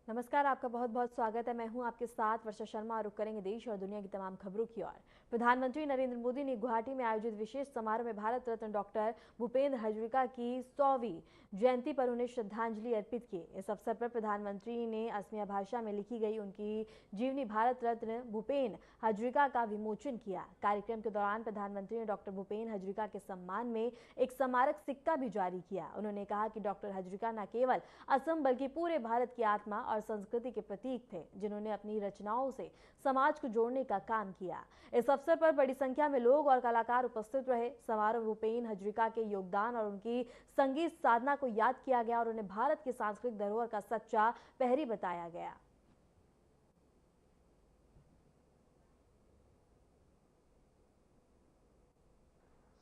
नमस्कार, आपका बहुत बहुत स्वागत है। मैं हूं आपके साथ वर्षा शर्मा और रुक करेंगे देश और दुनिया की तमाम खबरों की ओर। प्रधानमंत्री नरेंद्र मोदी ने गुवाहाटी में आयोजित विशेष समारोह में भारत रत्न डॉक्टर भूपेंद्र हजरिका की 100वीं जयंती पर उन्हें श्रद्धांजलि अर्पित की। इस अवसर पर प्रधानमंत्री ने असमिया भाषा में लिखी गई उनकी जीवनी भारत रत्न भूपेन हजरिका का विमोचन किया। कार्यक्रम के दौरान प्रधानमंत्री ने डॉक्टर भूपेन हजरिका के सम्मान में एक स्मारक सिक्का भी जारी किया। उन्होंने कहा कि डॉक्टर हजरिका न केवल असम बल्कि पूरे भारत की आत्मा और संस्कृति के प्रतीक थे, जिन्होंने अपनी रचनाओं से समाज को जोड़ने का काम किया। इस अवसर पर बड़ी संख्या में लोग और कलाकार उपस्थित रहे। समारोह भूपेन हजरिका के योगदान और उनकी संगीत साधना को याद किया गया और उन्हें भारत की सांस्कृतिक धरोहर का सच्चा प्रहरी बताया गया।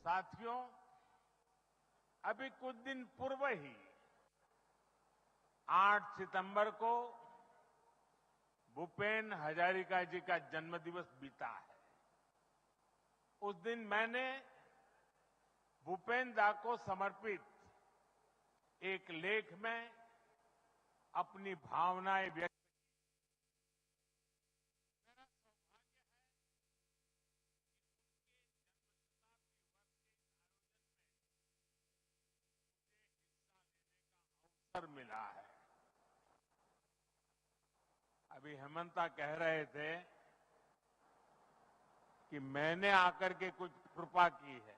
साथियों, अभी कुछ दिन पूर्व ही 8 सितंबर को भूपेन हजारिका जी का जन्मदिवस बीता है। उस दिन मैंने भूपेन दा को समर्पित एक लेख में अपनी भावनाएं व्यक्त मिला है। अभी हेमंता कह रहे थे कि मैंने आकर के कुछ कृपा की है,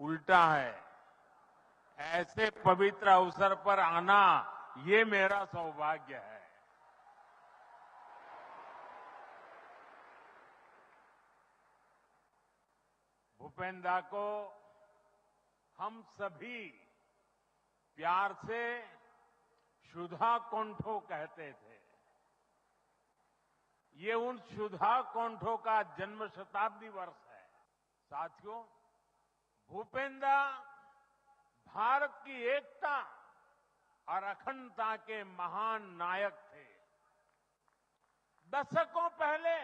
उल्टा है। ऐसे पवित्र अवसर पर आना ये मेरा सौभाग्य है। भूपेन दा को हम सभी प्यार से सुधा कौंठो कहते थे। ये उन सुधा कौंठो का जन्म शताब्दी वर्ष है। साथियों, भूपेन दा भारत की एकता और अखंडता के महान नायक थे। दशकों पहले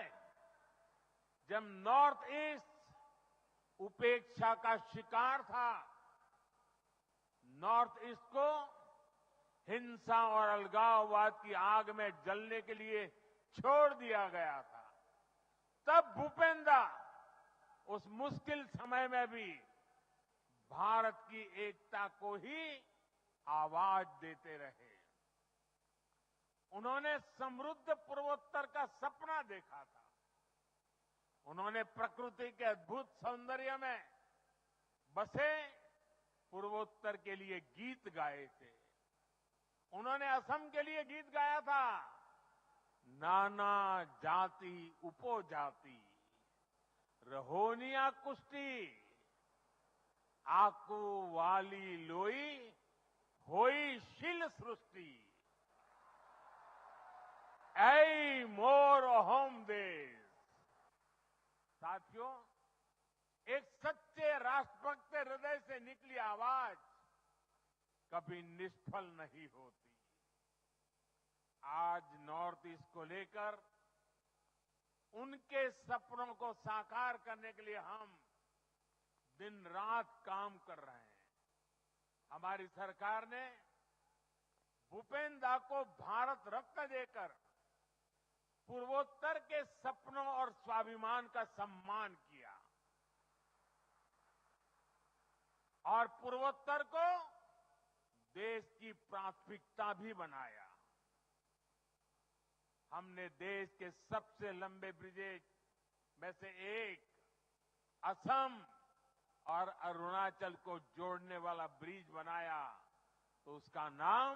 जब नॉर्थ ईस्ट उपेक्षा का शिकार था, नॉर्थ ईस्ट को हिंसा और अलगाववाद की आग में जलने के लिए छोड़ दिया गया था, तब भूपेन दा उस मुश्किल समय में भी भारत की एकता को ही आवाज देते रहे। उन्होंने समृद्ध पूर्वोत्तर का सपना देखा था। उन्होंने प्रकृति के अद्भुत सौंदर्य में बसे पूर्वोत्तर के लिए गीत गाए थे। उन्होंने असम के लिए गीत गाया था, नाना जाति उपजाति रहोनिया कुष्टी आकू वाली लोई होई शिल सृष्टि ऐ मोर होम देश। साथियों, एक सच्चे राष्ट्रभक्त हृदय से निकली आवाज कभी निष्फल नहीं होती। आज नॉर्थ ईस्ट को लेकर उनके सपनों को साकार करने के लिए हम दिन रात काम कर रहे हैं। हमारी सरकार ने भूपेन दा को भारत रत्न देकर पूर्वोत्तर के सपनों और स्वाभिमान का सम्मान किया और पूर्वोत्तर को देश की प्राथमिकता भी बनाया। हमने देश के सबसे लंबे ब्रिजेज में से एक असम और अरुणाचल को जोड़ने वाला ब्रिज बनाया, तो उसका नाम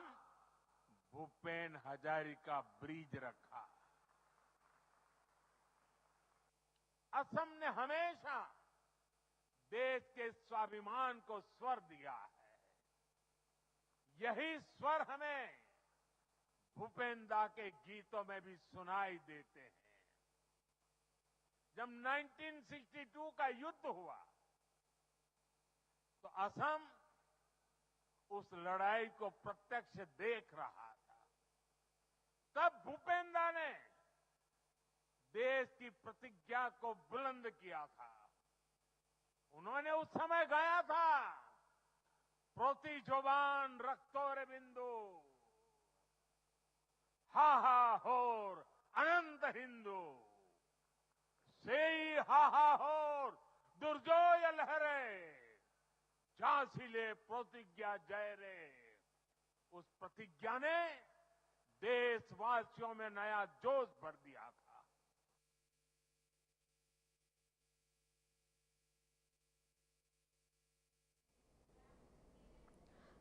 भूपेन हजारिका ब्रिज रखा। असम ने हमेशा देश के स्वाभिमान को स्वर दिया है। यही स्वर हमें भूपेन दा के गीतों में भी सुनाई देते हैं। जब 1962 का युद्ध हुआ तो असम उस लड़ाई को प्रत्यक्ष देख रहा था। तब भूपेन दा ने देश की प्रतिज्ञा को बुलंद किया था। उन्होंने उस समय गाया था, प्रति जोबान रक्तोर बिंदु, हिंदू सेई हाहा होर दुर्जोय लहरे झांसीले प्रतिज्ञा जय रे। उस प्रतिज्ञा ने देशवासियों में नया जोश भर दिया था।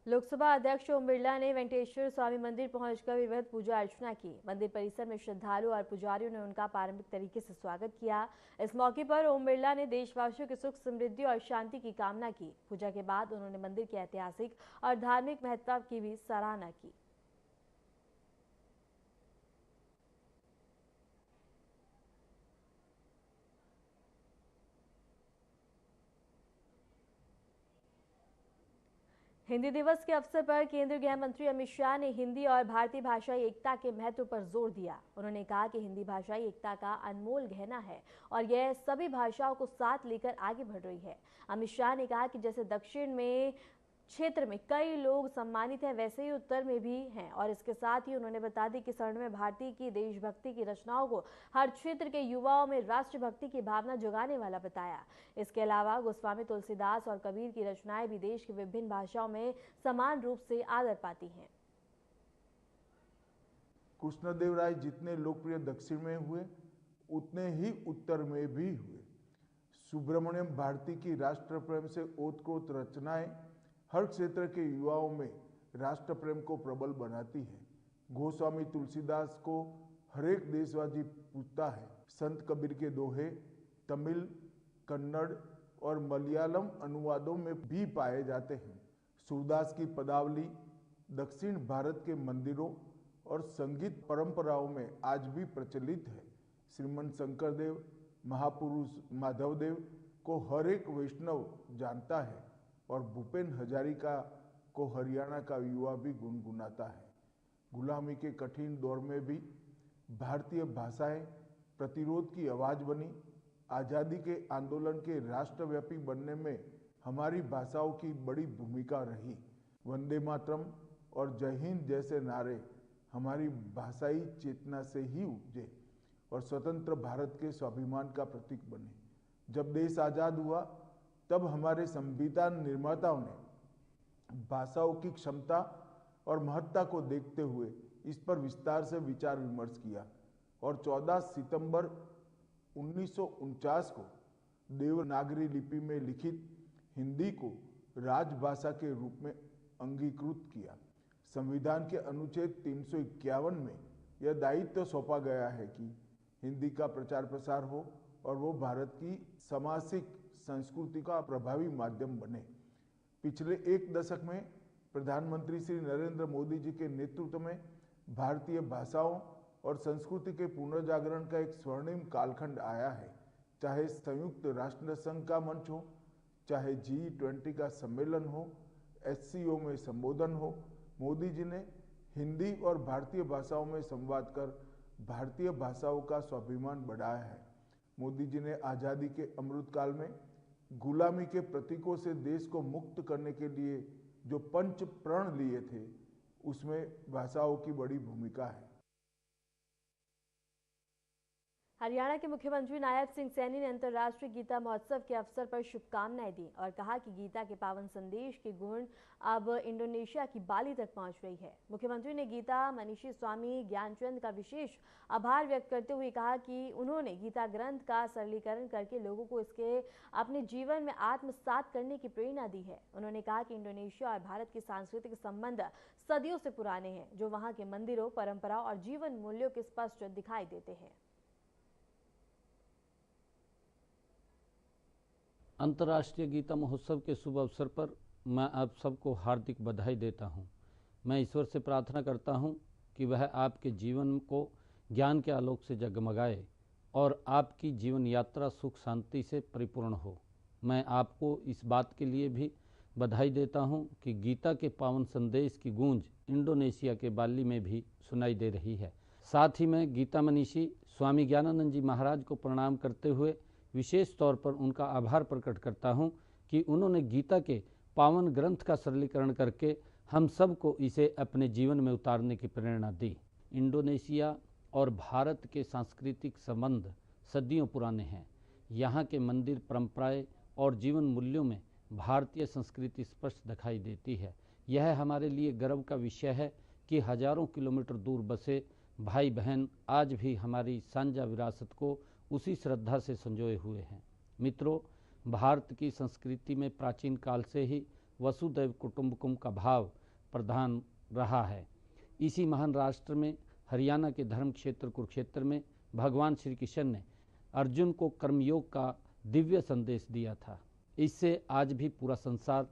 लोकसभा अध्यक्ष ओम बिरला ने वेंकटेश्वर स्वामी मंदिर पहुंचकर विधिवत पूजा अर्चना की। मंदिर परिसर में श्रद्धालु और पुजारियों ने उनका पारंपरिक तरीके से स्वागत किया। इस मौके पर ओम बिरला ने देशवासियों की सुख समृद्धि और शांति की कामना की। पूजा के बाद उन्होंने मंदिर के ऐतिहासिक और धार्मिक महत्व की भी सराहना की। हिंदी दिवस के अवसर पर केंद्रीय गृह मंत्री अमित शाह ने हिंदी और भारतीय भाषाई एकता के महत्व पर जोर दिया। उन्होंने कहा कि हिंदी भाषाई एकता का अनमोल गहना है और यह सभी भाषाओं को साथ लेकर आगे बढ़ रही है। अमित शाह ने कहा कि जैसे दक्षिण में क्षेत्र में कई लोग सम्मानित हैं, वैसे ही उत्तर में भी हैं। और इसके साथ ही उन्होंने बता दी कि स्वर्णिम भारती की देशभक्ति की रचनाओं को हर क्षेत्र के युवाओं में राष्ट्रभक्ति की भावना जगाने वाला बताया। इसके अलावा गोस्वामी तुलसीदास और कबीर की रचनाएं भी देश की विभिन्न भाषाओं में समान रूप से आदर पाती हैं। कृष्णदेवराय जितने लोकप्रिय दक्षिण में हुए उतने ही उत्तर में भी हुए। सुब्रमण्यम भारती की राष्ट्र प्रेम से ओतप्रोत रचनाएं हर क्षेत्र के युवाओं में राष्ट्र प्रेम को प्रबल बनाती है। गोस्वामी तुलसीदास को हर एक देशवासी पूछता है। संत कबीर के दोहे तमिल, कन्नड़ और मलयालम अनुवादों में भी पाए जाते हैं। सूरदास की पदावली दक्षिण भारत के मंदिरों और संगीत परंपराओं में आज भी प्रचलित है। श्रीमंत शंकरदेव, महापुरुष माधवदेव को हर एक वैष्णव जानता है और भूपेन हजारिका को हरियाणा का युवा भी गुनगुनाता है। गुलामी के कठिन दौर में भी भारतीय भाषाएं प्रतिरोध की आवाज बनी। आज़ादी के आंदोलन के राष्ट्रव्यापी बनने में हमारी भाषाओं की बड़ी भूमिका रही। वंदे मातरम और जय हिंद जैसे नारे हमारी भाषाई चेतना से ही उपजे और स्वतंत्र भारत के स्वाभिमान का प्रतीक बने। जब देश आजाद हुआ तब हमारे संविधान निर्माताओं ने भाषाओं की क्षमता और महत्ता को देखते हुए इस पर विस्तार से विचार विमर्श किया और 14 सितंबर 1949 को देवनागरी लिपि में लिखित हिंदी को राजभाषा के रूप में अंगीकृत किया। संविधान के अनुच्छेद 351 में यह दायित्व सौंपा गया है कि हिंदी का प्रचार प्रसार हो और वो भारत की सामाजिक संस्कृति का प्रभावी माध्यम बने। पिछले एक दशक में प्रधानमंत्री श्री नरेंद्र मोदी जी के नेतृत्व में भारतीय भाषाओं और संस्कृति के पुनर्जागरण का एक स्वर्णिम कालखंड आया है। चाहे संयुक्त राष्ट्र संघ का मंच हो, चाहे G20 का सम्मेलन हो, SCO में संबोधन हो, मोदी जी ने हिंदी और भारतीय भाषाओं में संवाद कर भारतीय भाषाओं का स्वाभिमान बढ़ाया है। मोदी जी ने आज़ादी के अमृत काल में गुलामी के प्रतीकों से देश को मुक्त करने के लिए जो पंच प्रण लिए थे, उसमें भाषाओं की बड़ी भूमिका है। हरियाणा के मुख्यमंत्री नायब सिंह सैनी ने अंतर्राष्ट्रीय गीता महोत्सव के अवसर पर शुभकामनाएं दी और कहा कि गीता के पावन संदेश की गुण अब इंडोनेशिया की बाली तक पहुंच रही है। मुख्यमंत्री ने गीता मनीषी स्वामी ज्ञानचंद का विशेष आभार व्यक्त करते हुए कहा कि उन्होंने गीता ग्रंथ का सरलीकरण करके लोगों को इसके अपने जीवन में आत्मसात करने की प्रेरणा दी है। उन्होंने कहा कि इंडोनेशिया और भारत के सांस्कृतिक संबंध सदियों से पुराने हैं, जो वहां के मंदिरों, परंपरा और जीवन मूल्यों के स्पष्ट दिखाई देते हैं। अंतर्राष्ट्रीय गीता महोत्सव के शुभ अवसर पर मैं आप सबको हार्दिक बधाई देता हूं। मैं ईश्वर से प्रार्थना करता हूं कि वह आपके जीवन को ज्ञान के आलोक से जगमगाए और आपकी जीवन यात्रा सुख शांति से परिपूर्ण हो। मैं आपको इस बात के लिए भी बधाई देता हूं कि गीता के पावन संदेश की गूंज इंडोनेशिया के बाली में भी सुनाई दे रही है। साथ ही मैं गीता मनीषी स्वामी ज्ञानानंद जी महाराज को प्रणाम करते हुए विशेष तौर पर उनका आभार प्रकट करता हूं कि उन्होंने गीता के पावन ग्रंथ का सरलीकरण करके हम सब को इसे अपने जीवन में उतारने की प्रेरणा दी। इंडोनेशिया और भारत के सांस्कृतिक संबंध सदियों पुराने हैं। यहाँ के मंदिर, परंपराएं और जीवन मूल्यों में भारतीय संस्कृति स्पष्ट दिखाई देती है। यह हमारे लिए गर्व का विषय है कि हजारों किलोमीटर दूर बसे भाई बहन आज भी हमारी साझा विरासत को उसी श्रद्धा से संजोए हुए हैं। मित्रों, भारत की संस्कृति में प्राचीन काल से ही वसुधैव कुटुंबकम का भाव प्रधान रहा है। इसी महान राष्ट्र में हरियाणा के धर्म क्षेत्र कुरुक्षेत्र में भगवान श्री कृष्ण ने अर्जुन को कर्मयोग का दिव्य संदेश दिया था। इससे आज भी पूरा संसार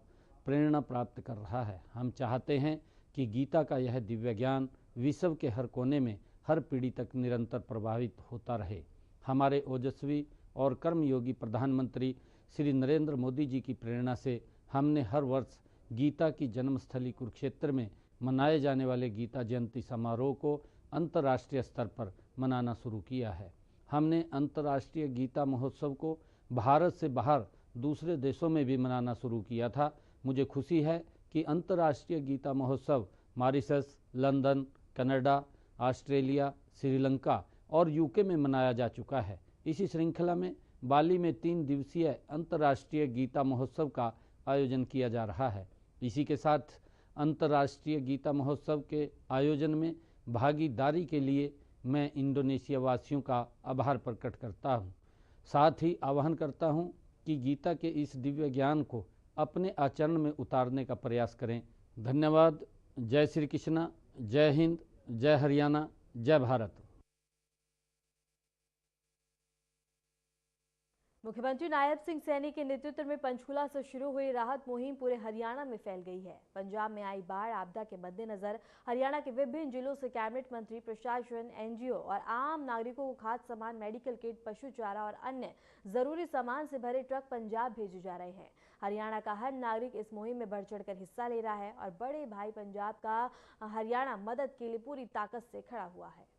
प्रेरणा प्राप्त कर रहा है। हम चाहते हैं कि गीता का यह दिव्य ज्ञान विश्व के हर कोने में हर पीढ़ी तक निरंतर प्रभावित होता रहे। हमारे ओजस्वी और कर्मयोगी प्रधानमंत्री श्री नरेंद्र मोदी जी की प्रेरणा से हमने हर वर्ष गीता की जन्मस्थली कुरुक्षेत्र में मनाए जाने वाले गीता जयंती समारोह को अंतर्राष्ट्रीय स्तर पर मनाना शुरू किया है। हमने अंतर्राष्ट्रीय गीता महोत्सव को भारत से बाहर दूसरे देशों में भी मनाना शुरू किया था। मुझे खुशी है कि अंतर्राष्ट्रीय गीता महोत्सव Mauritius, London, Canada, Australia, Sri Lanka और यूके में मनाया जा चुका है। इसी श्रृंखला में बाली में 3 दिवसीय अंतर्राष्ट्रीय गीता महोत्सव का आयोजन किया जा रहा है। इसी के साथ अंतर्राष्ट्रीय गीता महोत्सव के आयोजन में भागीदारी के लिए मैं इंडोनेशिया वासियों का आभार प्रकट करता हूँ। साथ ही आह्वान करता हूँ कि गीता के इस दिव्य ज्ञान को अपने आचरण में उतारने का प्रयास करें। धन्यवाद। जय श्री कृष्ण, जय हिंद, जय हरियाणा, जय भारत। मुख्यमंत्री नायब सिंह सैनी के नेतृत्व में पंचकुला से शुरू हुई राहत मुहिम पूरे हरियाणा में फैल गई है। पंजाब में आई बाढ़ आपदा के मद्देनजर हरियाणा के विभिन्न जिलों से कैबिनेट मंत्री, प्रशासन, एनजीओ और आम नागरिकों को खाद्य सामान, मेडिकल किट, पशु चारा और अन्य जरूरी सामान से भरे ट्रक पंजाब भेजे जा रहे हैं। हरियाणा का हर नागरिक इस मुहिम में बढ़ चढ़कर हिस्सा ले रहा है और बड़े भाई पंजाब का हरियाणा मदद के लिए पूरी ताकत से खड़ा हुआ है।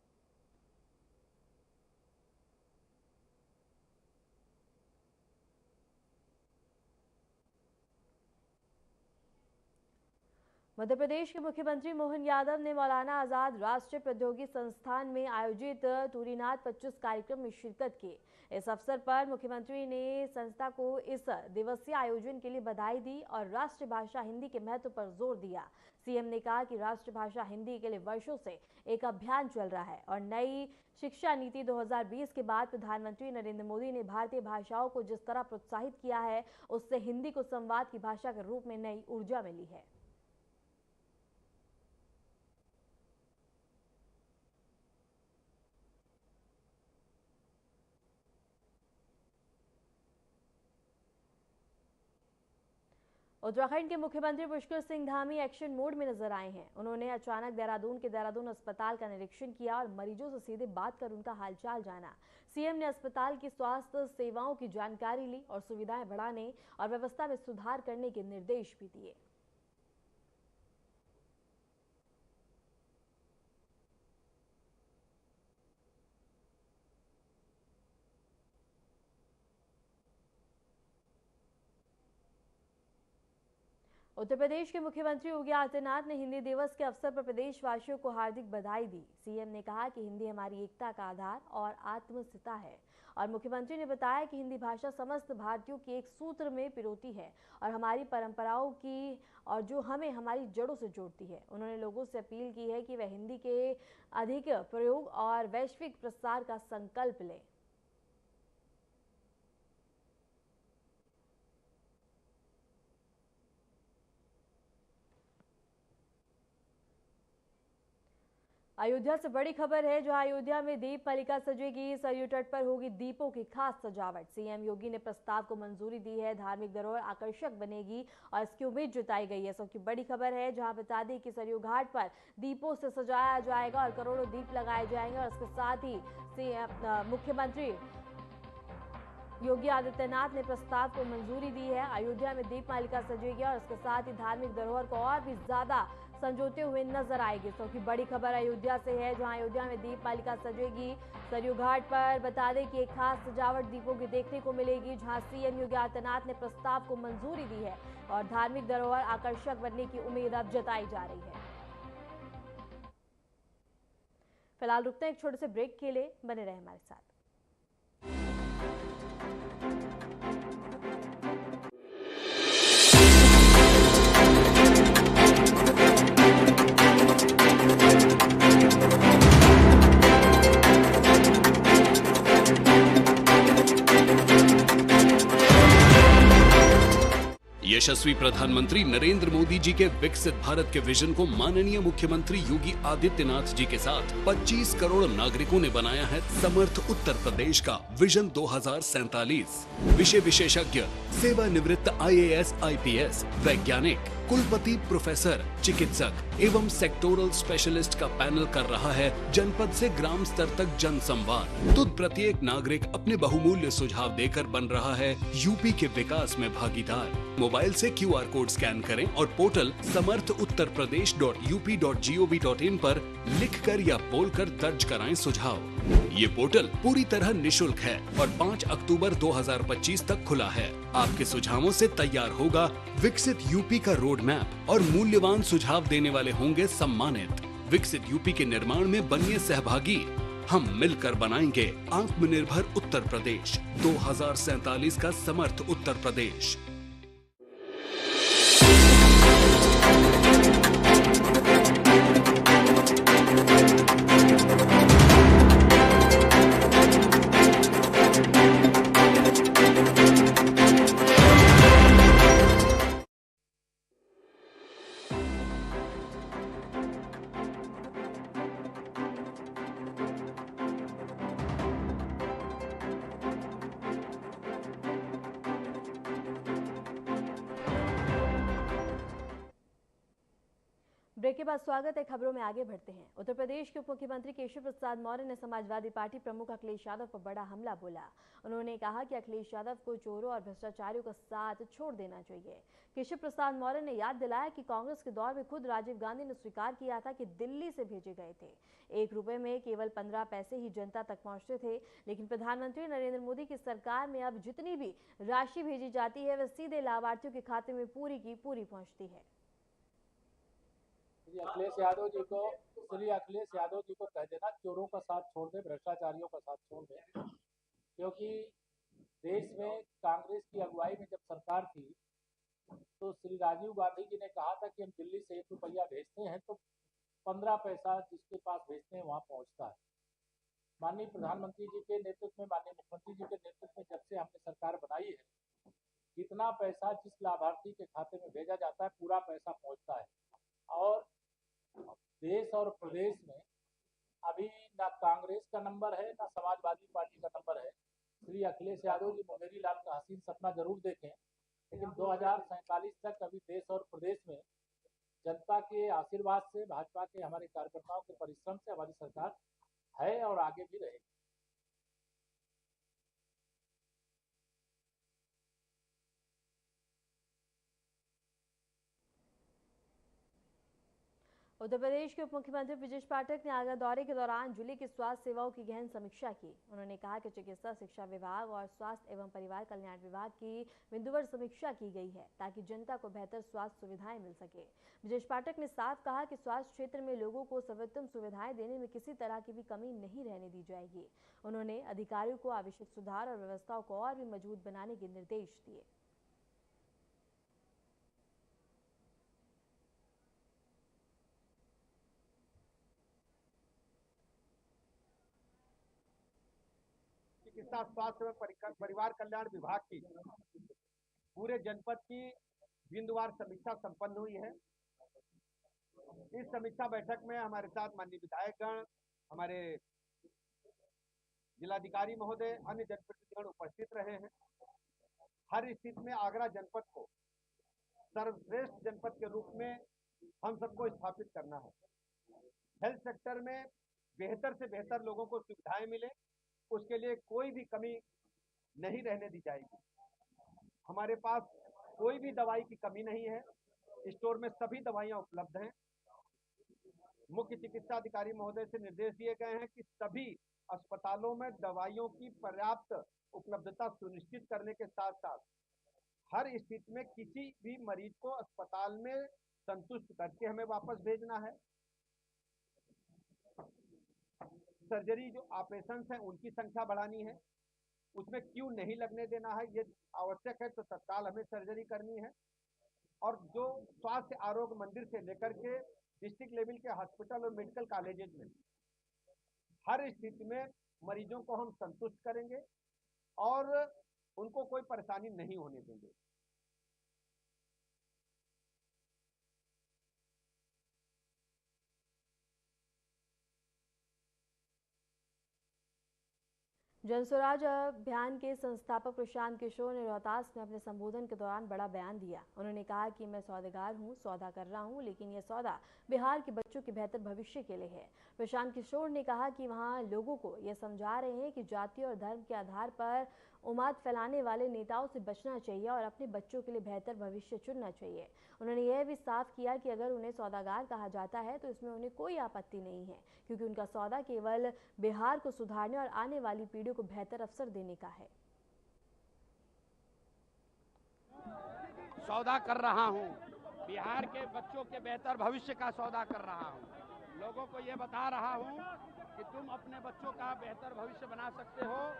मध्य प्रदेश के मुख्यमंत्री मोहन यादव ने मौलाना आजाद राष्ट्रीय प्रौद्योगिकी संस्थान में आयोजित टूरीनाथ 25 कार्यक्रम में शिरकत की। इस अवसर पर मुख्यमंत्री ने संस्था को इस दिवसीय आयोजन के लिए बधाई दी और राष्ट्रीय भाषा हिंदी के महत्व पर जोर दिया। सीएम ने कहा कि राष्ट्रीय भाषा हिंदी के लिए वर्षों से एक अभियान चल रहा है और नई शिक्षा नीति 2020 के बाद प्रधानमंत्री नरेंद्र मोदी ने भारतीय भाषाओं को जिस तरह प्रोत्साहित किया है, उससे हिंदी को संवाद की भाषा के रूप में नई ऊर्जा मिली है। उत्तराखंड के मुख्यमंत्री पुष्कर सिंह धामी एक्शन मोड में नजर आए हैं। उन्होंने अचानक देहरादून के देहरादून अस्पताल का निरीक्षण किया और मरीजों से सीधे बात कर उनका हालचाल जाना। सीएम ने अस्पताल की स्वास्थ्य सेवाओं की जानकारी ली और सुविधाएं बढ़ाने और व्यवस्था में सुधार करने के निर्देश भी दिए। उत्तर प्रदेश के मुख्यमंत्री योगी आदित्यनाथ ने हिंदी दिवस के अवसर पर प्रदेशवासियों को हार्दिक बधाई दी। सीएम ने कहा कि हिंदी हमारी एकता का आधार और आत्मस्थिरता है और मुख्यमंत्री ने बताया कि हिंदी भाषा समस्त भारतीयों की एक सूत्र में पिरोती है और हमारी परंपराओं की और जो हमें हमारी जड़ों से जोड़ती है। उन्होंने लोगों से अपील की है कि वह हिंदी के अधिक प्रयोग और वैश्विक प्रसार का संकल्प लें। अयोध्या से बड़ी खबर है, जहां अयोध्या में दीप मालिका सजेगी। सरयू तट पर होगी दीपों की खास सजावट। सीएम योगी ने प्रस्ताव को मंजूरी दी है। धार्मिक धरोहर आकर्षक बनेगी और इसकी उम्मीद जताई गई है। सबकी बड़ी खबर है, जहां बता दें कि सरयू घाट पर दीपों से सजाया जाएगा और करोड़ों दीप लगाए जाएंगे और इसके साथ ही मुख्यमंत्री योगी आदित्यनाथ ने प्रस्ताव को मंजूरी दी है। अयोध्या में दीप मालिका सजेगी और इसके साथ ही धार्मिक धरोहर को और भी ज्यादा संजोते हुए नजर आएगी। सबकी बड़ी खबर अयोध्या से है, जहां अयोध्या में दीप मालिका सजेगी। सरयू घाट पर बता दें कि एक खास सजावट दीपों की देखने को मिलेगी, जहां सीएम योगी आदित्यनाथ ने प्रस्ताव को मंजूरी दी है और धार्मिक धरोहर आकर्षक बनने की उम्मीद अब जताई जा रही है। फिलहाल रुकते हैं एक छोटे से ब्रेक के लिए, बने रहे हमारे साथ। यशस्वी प्रधानमंत्री नरेंद्र मोदी जी के विकसित भारत के विजन को माननीय मुख्यमंत्री योगी आदित्यनाथ जी के साथ 25 करोड़ नागरिकों ने बनाया है समर्थ उत्तर प्रदेश का विजन 2047। विषय विशेषज्ञ, सेवानिवृत्त IAS, IPS, वैज्ञानिक, कुलपति, प्रोफेसर, चिकित्सक एवं सेक्टोरल स्पेशलिस्ट का पैनल कर रहा है जनपद से ग्राम स्तर तक जन संवाद। तो प्रत्येक नागरिक अपने बहुमूल्य सुझाव देकर बन रहा है यूपी के विकास में भागीदार। मोबाइल से QR कोड स्कैन करें और पोर्टल samarthuttarpradesh.up.gov.in पर लिखकर या बोलकर दर्ज कराएं सुझाव। ये पोर्टल पूरी तरह निशुल्क है और 5 अक्टूबर 2025 तक खुला है। आपके सुझावों से तैयार होगा विकसित यूपी का रोड मैप और मूल्यवान सुझाव देने वाले होंगे सम्मानित। विकसित यूपी के निर्माण में बनिए सहभागी। हम मिलकर बनाएंगे आत्मनिर्भर उत्तर प्रदेश 2047 का समर्थ उत्तर प्रदेश। ब्रेक के बाद स्वागत है। खबरों में आगे बढ़ते हैं। उत्तर प्रदेश के उप मुख्यमंत्री केशव प्रसाद मौर्य ने समाजवादी पार्टी प्रमुख अखिलेश यादव पर बड़ा हमला बोला। उन्होंने कहा कि अखिलेश यादव को चोरों और भ्रष्टाचारियों का साथ छोड़ देना चाहिए। केशव प्रसाद मौर्य ने याद दिलाया कि कांग्रेस के दौर में खुद राजीव गांधी ने स्वीकार किया था कि दिल्ली से भेजे गए थे 1 रुपए में केवल 15 पैसे ही जनता तक पहुंचते थे, लेकिन प्रधानमंत्री नरेंद्र मोदी की सरकार में अब जितनी भी राशि भेजी जाती है वह सीधे लाभार्थियों के खाते में पूरी की पूरी पहुंचती है। श्री अखिलेश यादव जी को कह देना चोरों का साथ छोड़ दे, भ्रष्टाचारियों का साथ छोड़ दे, क्योंकि देश में कांग्रेस की अगुवाई में जब सरकार थी तो श्री राजीव गांधी जी ने कहा था कि हम दिल्ली से 1 रुपया भेजते हैं तो 15 पैसा जिसके पास भेजते हैं वहां पहुंचता है। माननीय प्रधानमंत्री जी के नेतृत्व में, माननीय मुख्यमंत्री जी के नेतृत्व में जब से हमने सरकार बनाई है, जितना पैसा जिस लाभार्थी के खाते में भेजा जाता है पूरा पैसा पहुंचता है। और देश और प्रदेश में अभी ना कांग्रेस का नंबर है ना समाजवादी पार्टी का नंबर है। श्री अखिलेश यादव जी मुंगेरी लाल का हसीन सपना जरूर देखें, लेकिन 2047 तक अभी देश और प्रदेश में जनता के आशीर्वाद से, भाजपा के हमारे कार्यकर्ताओं के परिश्रम से हमारी सरकार है और आगे भी रहेगी। उत्तर प्रदेश के उप मुख्यमंत्री ब्रजेश पाठक ने आगरा दौरे के दौरान जिले की स्वास्थ्य सेवाओं की गहन समीक्षा की। उन्होंने कहा कि चिकित्सा शिक्षा विभाग और स्वास्थ्य एवं परिवार कल्याण विभाग की बिंदुवार समीक्षा की गई है ताकि जनता को बेहतर स्वास्थ्य सुविधाएं मिल सके। ब्रजेश पाठक ने साफ कहा कि स्वास्थ्य क्षेत्र में लोगों को सर्वोत्तम सुविधाएं देने में किसी तरह की भी कमी नहीं रहने दी जाएगी। उन्होंने अधिकारियों को आवश्यक सुधार और व्यवस्थाओं को और भी मजबूत बनाने के निर्देश दिए। चिकित्सा स्वास्थ्य एवं परिवार कल्याण विभाग की पूरे जनपद की बिंदुवार समीक्षा संपन्न हुई है। इस समीक्षा बैठक में हमारे साथ माननीय विधायकगण, हमारे जिलाधिकारी महोदय, अन्य जनप्रतिनिधिगण उपस्थित रहे हैं। हर स्थिति में आगरा जनपद को सर्वश्रेष्ठ जनपद के रूप में हम सबको स्थापित करना है। हेल्थ सेक्टर में बेहतर से बेहतर लोगों को सुविधाएं मिले, उसके लिए कोई भी कमी नहीं रहने दी जाएगी। हमारे पास कोई भी दवाई की कमी नहीं है, स्टोर में सभी दवाइयां उपलब्ध हैं। मुख्य चिकित्सा अधिकारी महोदय से निर्देश दिए गए हैं कि सभी अस्पतालों में दवाइयों की पर्याप्त उपलब्धता सुनिश्चित करने के साथ साथ हर स्थिति में किसी भी मरीज को अस्पताल में संतुष्ट करके हमें वापस भेजना है। सर्जरी जो ऑपरेशन है उनकी संख्या बढ़ानी है, उसमें क्यू नहीं लगने देना है, ये आवश्यक है तो तत्काल हमें सर्जरी करनी है। और जो स्वास्थ्य आरोग्य मंदिर से लेकर के डिस्ट्रिक्ट लेवल के हॉस्पिटल और मेडिकल कॉलेजेस में हर स्थिति में मरीजों को हम संतुष्ट करेंगे और उनको कोई परेशानी नहीं होने देंगे। जन स्वराज अभियान के संस्थापक प्रशांत किशोर ने रोहतास में अपने संबोधन के दौरान बड़ा बयान दिया। उन्होंने कहा कि मैं सौदेगार हूं, सौदा कर रहा हूं, लेकिन यह सौदा बिहार के बच्चों के बेहतर भविष्य के लिए है। प्रशांत किशोर ने कहा कि वहां लोगों को यह समझा रहे हैं कि जाति और धर्म के आधार पर उन्माद फैलाने वाले नेताओं से बचना चाहिए और अपने बच्चों के लिए बेहतर भविष्य चुनना चाहिए। उन्होंने यह भी साफ किया कि अगर उन्हें सौदागर कहा जाता है तो इसमें उन्हें कोई आपत्ति नहीं है, क्योंकि उनका सौदा केवल बिहार को सुधारने और आने वाली पीढ़ियों को बेहतर अवसर देने का है। सौदा कर रहा हूं, बिहार के बच्चों के बेहतर भविष्य का सौदा कर रहा हूं। लोगों को ये बता रहा हूं कि तुम अपने बच्चों का बेहतर भविष्य बना सकते हो।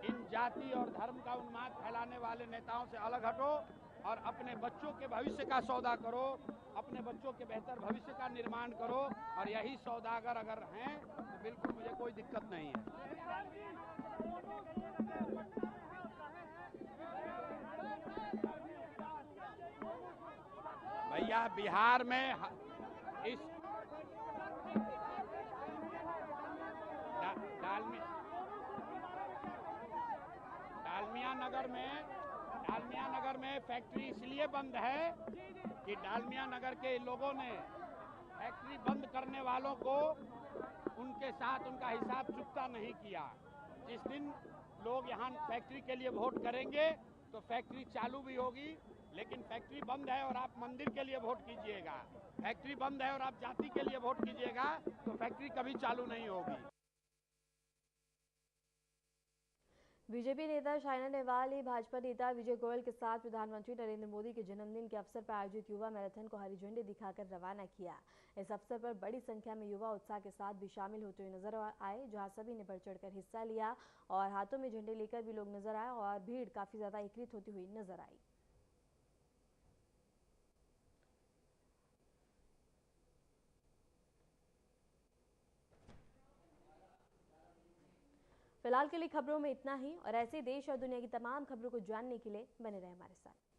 इन जाति और धर्म का उन्माद फैलाने वाले नेताओं से अलग हटो और अपने बच्चों के भविष्य का सौदा करो, अपने बच्चों के बेहतर भविष्य का निर्माण करो। और यही सौदागर अगर हैं तो बिल्कुल मुझे कोई दिक्कत नहीं है। भैया बिहार में इस डालमिया नगर में फैक्ट्री इसलिए बंद है कि डालमिया नगर के लोगों ने फैक्ट्री बंद करने वालों को उनके साथ उनका हिसाब चुकता नहीं किया। जिस दिन लोग यहाँ फैक्ट्री के लिए वोट करेंगे तो फैक्ट्री चालू भी होगी, लेकिन फैक्ट्री बंद है और आप मंदिर के लिए वोट कीजिएगा, फैक्ट्री बंद है और आप जाति के लिए वोट कीजिएगा तो फैक्ट्री कभी चालू नहीं होगी। बीजेपी नेता सायना नेहवाल ही भाजपा नेता विजय गोयल के साथ प्रधानमंत्री नरेंद्र मोदी के जन्मदिन के अवसर पर आयोजित युवा मैराथन को हरी झंडी दिखाकर रवाना किया। इस अवसर पर बड़ी संख्या में युवा उत्साह के साथ भी शामिल होते हुए नजर आए, जहां सभी ने बढ़ चढ़कर हिस्सा लिया और हाथों में झंडे लेकर भी लोग नजर आए और भीड़ काफी ज्यादा एकत्रित होती हुई नजर आई। फिलहाल के लिए खबरों में इतना ही और ऐसे देश और दुनिया की तमाम खबरों को जानने के लिए बने रहे हमारे साथ।